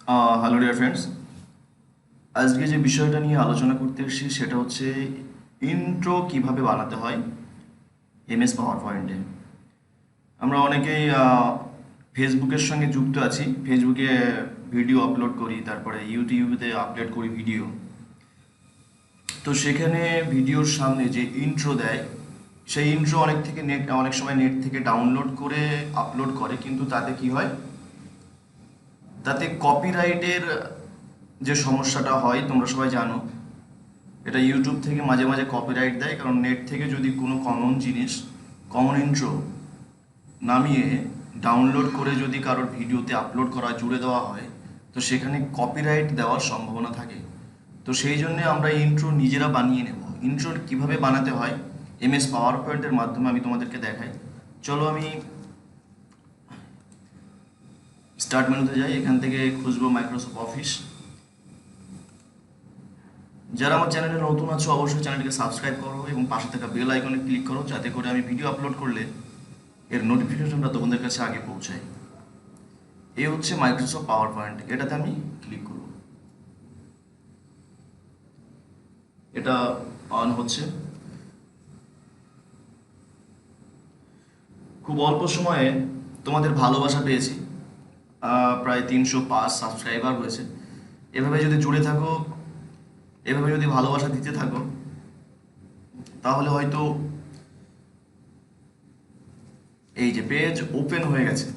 Hello dear friends, আজকে যে বিষয়টা নিয়ে আলোচনা করতে এসেছি সেটা হচ্ছে ইন্ট্রো কিভাবে বানাতে হয় এমএস পাওয়ার পয়েন্টে। আমরা অনেকেই ফেসবুকের সঙ্গে যুক্ত আছি, ফেসবুকে ভিডিও আপলোড করি, তারপরে ইউটিউবে আপলোড করি ভিডিও। তো সেখানে ভিডিওর সামনে যে ইন্ট্রো দেয়, সেই ইন্ট্রো অনেক সময় নেট থেকে ডাউনলোড করে আপলোড করে, কিন্তু তাতে কি হয়, তাতে কপিরাইটের যে সমস্যাটা হয় তোমরা সবাই জানো। এটা ইউটিউব থেকে মাঝে মাঝে কপিরাইট দেয়, কারণ নেট থেকে যদি কোনো কমন ইন্ট্রো নামিয়ে ডাউনলোড করে যদি কারোর ভিডিওতে আপলোড করা জুড়ে দেওয়া হয়, তো সেখানে কপিরাইট দেওয়ার সম্ভাবনা থাকে। তো সেই জন্য আমরা ইন্ট্রো নিজেরা বানিয়ে নেব। ইন্ট্রো কিভাবে বানাতে হয় এমএস পাওয়ার পয়েন্টের মাধ্যমে আমি তোমাদেরকে দেখাই। চলো আমি স্টার্ট মেনুতে যাই, এখান থেকে খুঁজবো মাইক্রোসফট অফিস। যারা আমার চ্যানেলে নতুন আছো অবশ্যই চ্যানেলটিকে সাবস্ক্রাইব করো এবং পাশে থাকা বেল আইকনে ক্লিক করো, যাতে করে আমি ভিডিও আপলোড করলে এর নোটিফিকেশনটা তোমাদের কাছে আগে পৌঁছায়। এই হচ্ছে মাইক্রোসফট পাওয়ার পয়েন্ট, এটাতে আমি ক্লিক করব। এটা অন হচ্ছে। খুব অল্প সময়ে তোমাদের ভালোবাসা পেয়েছি, প্রায় 305 সাবস্ক্রাইবার হয়েছে। এভাবে যদি জুড়ে থাকো, এভাবে যদি ভালোবাসা দিতে থাকো, তাহলে হয়তো এই যে পেজ ওপেন হয়ে গেছে,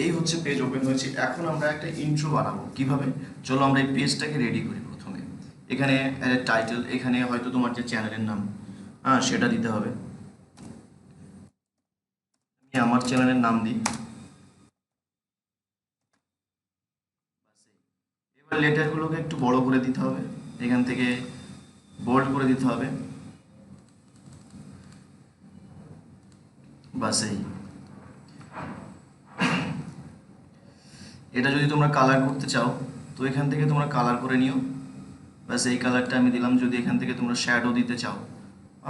এই হচ্ছে পেজ ওপেন হয়েছে। এখন আমরা একটা ইন্ট্রো বানাবো কিভাবে, চলো আমরা এই পেজটাকে রেডি করি। প্রথমে এখানে টাইটেল, এখানে হয়তো তোমার যে চ্যানেলের নাম সেটা দিতে হবে। আমি আমার চ্যানেলের নাম দিই। এবার লেটারগুলোকে একটু বড় করে দিতে হবে, এখান থেকে বোল্ড করে দিতে হবে। বাস এই, এটা যদি তোমরা কালার করতে চাও তো এখান থেকে তোমরা কালার করে নিও। ব্যাস এই কালারটা আমি দিলাম। যদি এখান থেকে তোমরা শ্যাডো দিতে চাও,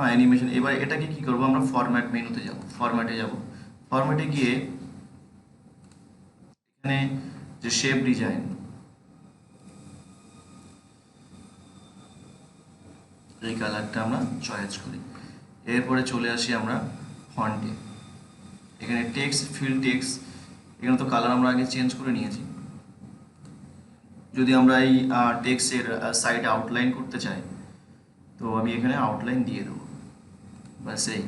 অ্যানিমেশন। এবার এটাকে কি করবো, আমরা ফরম্যাট মেনুতে যাব, ফরম্যাটে যাব। ফরম্যাটে গিয়ে এখানে যে শেপ ডিজাইন, এই কালারটা আমরা চয়েস করি। এরপরে চলে আসি আমরা ফন্টে, এখানে টেক্সট, ফিল টেক্সট, এখানে তো কালার আমরা আগে চেঞ্জ করে নিয়েছি। যদি আমরা এই টেক্সটের সাইডে আউটলাইন করতে চাই, তো আমি এখানে আউটলাইন দিয়ে দেবো। ব্যাস এই,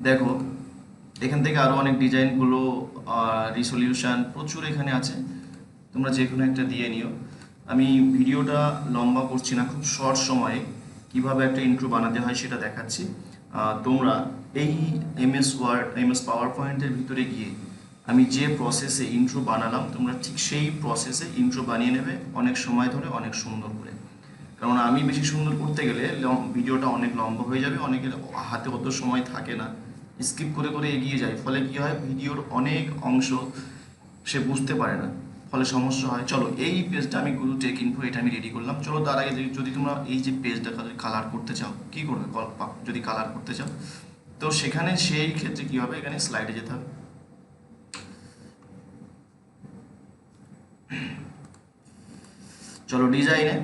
দেখো এখান থেকে আরও অনেক ডিজাইনগুলো, রিসলিউশন প্রচুর এখানে আছে, তোমরা যে কোনো একটা দিয়ে নিও। আমি ভিডিওটা লম্বা করছি না, খুব শর্ট সময়ে কিভাবে একটা ইন্ট্রো বানাতে হয় সেটা দেখাচ্ছি। তোমরা এই এমএস পাওয়ার পয়েন্টের ভিতরে গিয়ে আমি যে প্রসেসে ইন্ট্রো বানালাম, তোমরা ঠিক সেই প্রসেসে ইন্ট্রো বানিয়ে নেবে, অনেক সময় ধরে, অনেক সুন্দর করে। কারণ আমি বেশি সুন্দর করতে গেলে ভিডিওটা অনেক লম্বা হয়ে যাবে, অনেকের হাতে অত সময় থাকে না, স্কিপ করে করে এগিয়ে যায়, ফলে কি হয়, ভিডিওর অনেক অংশ সে বুঝতে পারে না, ফলে সমস্যা হয়। চলো এই পেজটা আমি গুরু টেক ইনফো, এটা আমি রেডি করলাম। চলো তার আগে যদি তোমরা এই যে পেজটা কালার করতে চাও, কি করবে, যদি কালার করতে চাও তো সেখানে সেই ক্ষেত্রে কি হবে, এখানে স্লাইডে যেতে হবে। চলো ডিজাইনে,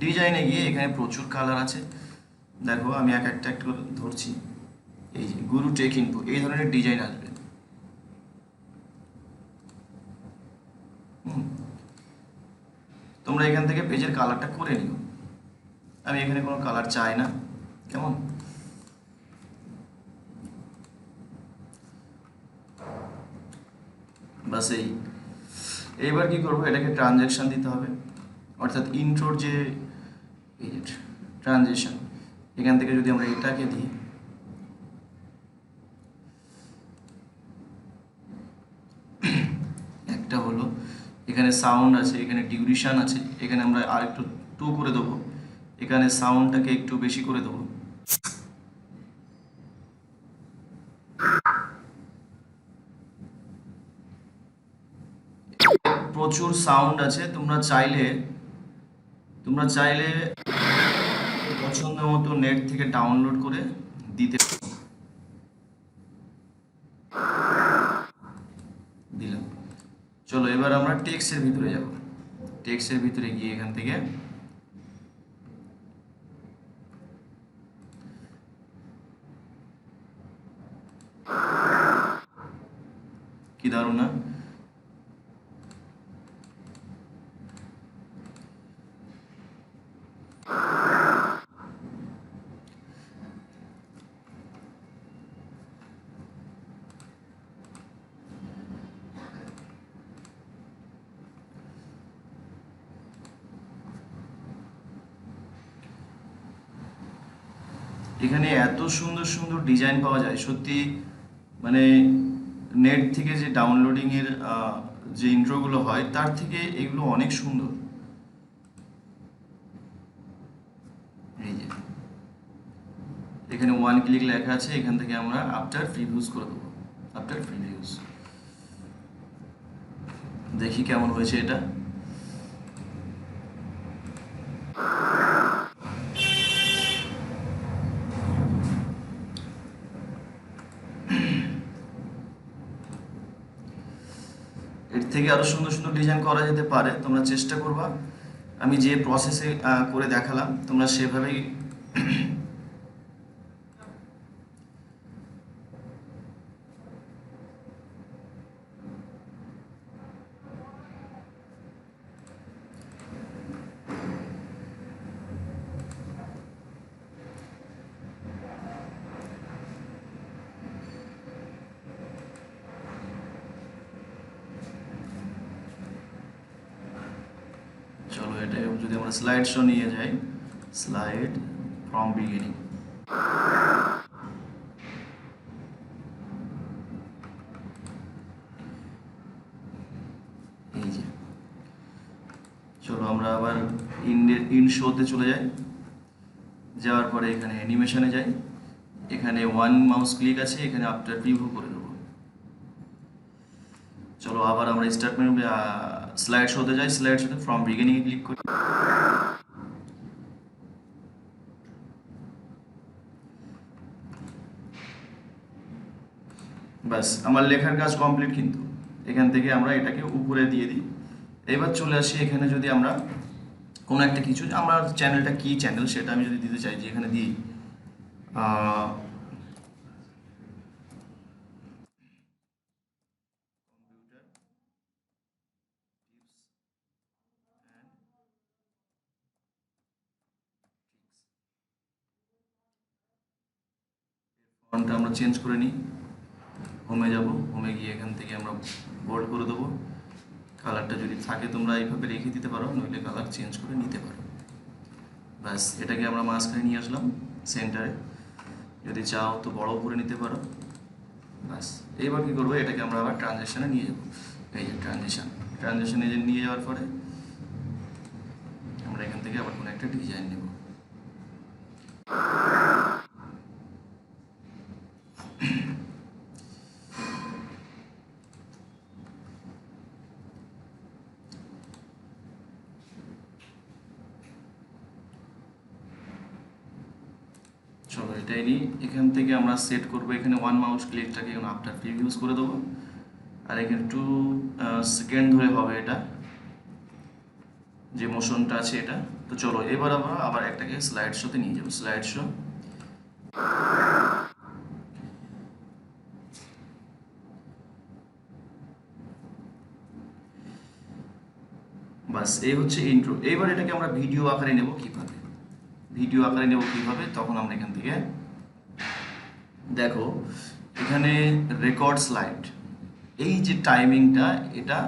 ডিজাইনে গিয়ে এখানে প্রচুর কালার আছে। দেখো আমি এক একটা একটু ধরছি, এই যে গুরু টেক ইনফো, এই ধরনের ডিজাইন আসবে। তোমরা এখান থেকে পেজের কালারটা করে নিও। আমি এখানে কোনো কালার চাই না, কেমন। বাস এই, এইবার কি করবো, এটাকে ট্রানজ্যাকশন দিতে হবে, অর্থাৎ ইন্ট্রোর যে এই যে ট্রানজেকশন, এখান থেকে যদি আমরা এটাকে দিই, একটা হলো, এখানে সাউন্ড আছে, এখানে ডিউরেশন আছে, এখানে আমরা আর একটু 2 করে দেবো, এখানে সাউন্ডটাকে একটু বেশি করে দেবো। প্রচুর সাউন্ড আছে, তোমরা চাইলে পছন্দ মতো নেট থেকে ডাউনলোড করে দিতে দিলাম। চলো এবার আমরা টেক্সটের ভিতরে যাব। টেক্সটের ভিতরে গিয়ে এখান থেকে কি দারুণ না? এখানে এত সুন্দর সুন্দর ডিজাইন পাওয়া যায় সত্যি, মানে নেট থেকে যে ডাউনলোডিং এর যে ইন্ট্রোগুলো হয় তার থেকে এগুলো অনেক সুন্দর। এই যে এখানে ওয়ান ক্লিক লেখা আছে, এখান থেকে আমরা আফটার প্রিভিউজ করে দেবো। আফটার প্রিভিউজ দেখি কেমন হয়েছে এটা। এর থেকে আরো সুন্দর সুন্দর ডিজাইন করা যেতে পারে, তোমরা চেষ্টা করবা। আমি যে প্রসেসে করে দেখালাম তোমরা সেভাবেই চলো এটা যদি আমরা স্লাইড শো নিয়ে যাই, স্লাইড ফ্রম বিগিনিং, এই যে চলো আমরা আবার ইন শোতে চলে যাই। যাওয়ার পরে এখানে অ্যানিমেশনে যাই, এখানে ওয়ান মাউস ক্লিক আছে, এখানে আফটার প্রিভিউ করে দেবো। চলো আবার আমরা স্টার্ট মেনু স্লাইড শোতে যাই, স্লাইড শোতে ফ্রম বিগিনিং এ ক্লিক করি। ব্যাস আমার লেখার কাজ কমপ্লিট। কিন্তু এখান থেকে আমরা এটাকে উপরে দিয়ে দিই। এবার চলে আসি এখানে, যদি আমরা কোনো একটা কিছু, আমরা চ্যানেলটা কি চ্যানেল সেটা আমি যদি দিতে চাই, যে এখানে দিই ফন্টটা আমরা চেঞ্জ করে নিই। হোমে যাব, হোমে গিয়ে এখান থেকে আমরা বোল্ড করে দেবো। কালারটা যদি থাকে তোমরা এইভাবে রেখে দিতে পারো, নইলে কালার চেঞ্জ করে নিতে পারো। ব্যাস এটাকে আমরা মাঝখানে নিয়ে আসলাম সেন্টারে, যদি চাও তো বড় করে নিতে পারো। ব্যাস এইবার কী করবো, এটাকে আমরা আবার ট্রানজেকশানে নিয়ে যাবো। এই যে ট্রানজেকশানে নিয়ে যাওয়ার পরে আমরা এখান থেকে আবার কোনো একটা ডিজাইন নেব। চলো এটাই নিই, এখান থেকে আমরা সেট করবো, এখানে ওয়ান মাউস ক্লিকটাকে আফটার প্রিভিউজ করে দেবো, আর এখানে 2 সেকেন্ড ধরে হবে এটা, যে মোশনটা আছে এটা। তো চলো এবার আমরা আবার একটাকে স্লাইড শোতে নিয়ে যাবো, স্লাইড শো। বাস এই হচ্ছে ইন্ট্রো। এইবার এটাকে আমরা ভিডিও আকারে নেব কিভাবে, তখন আমরা এখান থেকে দেখো এখানে রেকর্ড স্লাইড, এই যে টাইমিংটা এটা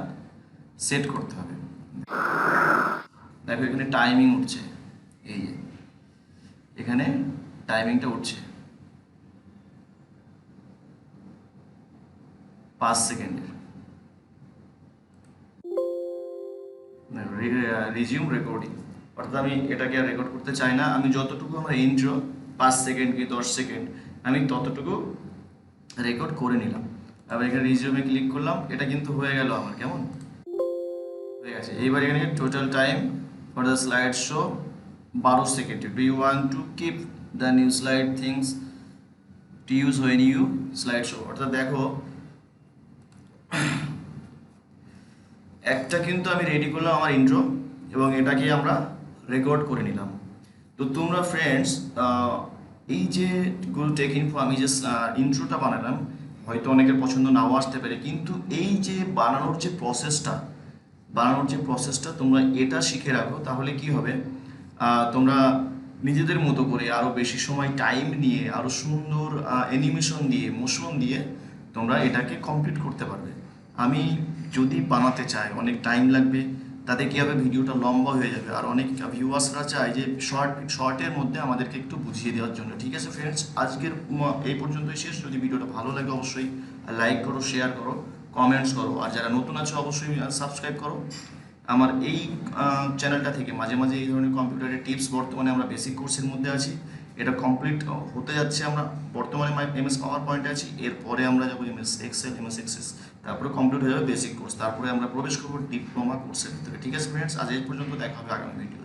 সেট করতে হবে। দেখো এখানে টাইমিং উঠছে, এই যে এখানে টাইমিংটা উঠছে 5 সেকেন্ডের। রিজিউম রেকর্ডিং, অর্থাৎ আমি এটাকে আর রেকর্ড করতে চাই না। আমি যতটুকু আমার ইন্ট্রো 5 সেকেন্ড কি 10 সেকেন্ড আমি ততটুকু রেকর্ড করে নিলাম। আবার এখানে রিজিউমে ক্লিক করলাম, এটা কিন্তু হয়ে গেল আমার, কেমন হয়ে গেছে। এইবার এখানে total time for the slide show 12 second. Do you want to keep the new slide things to use when you slide show, অর্থাৎ দেখো একটা কিন্তু আমি রেডি করলাম আমার ইন্ট্রো, এবং এটাকে আমরা রেকর্ড করে নিলাম। তো তোমরা ফ্রেন্ডস এই যে গুরু টেক ইনফো আমি যে ইন্ট্রোটা বানালাম, হয়তো অনেকের পছন্দ নাও আসতে পারে, কিন্তু এই যে বানানোর যে প্রসেসটা তোমরা এটা শিখে রাখো, তাহলে কি হবে, তোমরা নিজেদের মতো করে আরও বেশি সময় টাইম নিয়ে আরও সুন্দর অ্যানিমেশন দিয়ে মোশন দিয়ে তোমরা এটাকে কমপ্লিট করতে পারবে। আমি যদি বানাতে চাই অনেক টাইম লাগবে, তাতে কী হবে, ভিডিওটা লম্বা হয়ে যাবে, আর অনেক ভিউয়ার্সরা চায় যে শর্টের মধ্যে আমাদেরকে একটু বুঝিয়ে দেওয়ার জন্য। ঠিক আছে ফ্রেন্ডস, আজকের এই পর্যন্তই শেষ। যদি ভিডিওটা ভালো লাগে অবশ্যই লাইক করো, শেয়ার করো, কমেন্টস করো, আর যারা নতুন আছো অবশ্যই সাবস্ক্রাইব করো। আমার এই চ্যানেলটা থেকে মাঝে মাঝে এই ধরনের কম্পিউটারের টিপস, বর্তমানে আমরা বেসিক কোর্সের মধ্যে আছি, এটা কমপ্লিট হতে যাচ্ছে। আমরা বর্তমানে এমএস পাওয়ার পয়েন্টে আছি, এরপরে আমরা যাবো এমএস এক্সেল, এমএস এক্সেস, তারপরে কমপ্লিট হয়ে যাবে বেসিক কোর্স, তারপরে আমরা প্রবেশ করবো ডিপ্লোমা কোর্সের ভিতরে। ঠিক আছে ফ্রেন্ডস, আজ এই পর্যন্ত, দেখা হবে আগামী ভিডিও।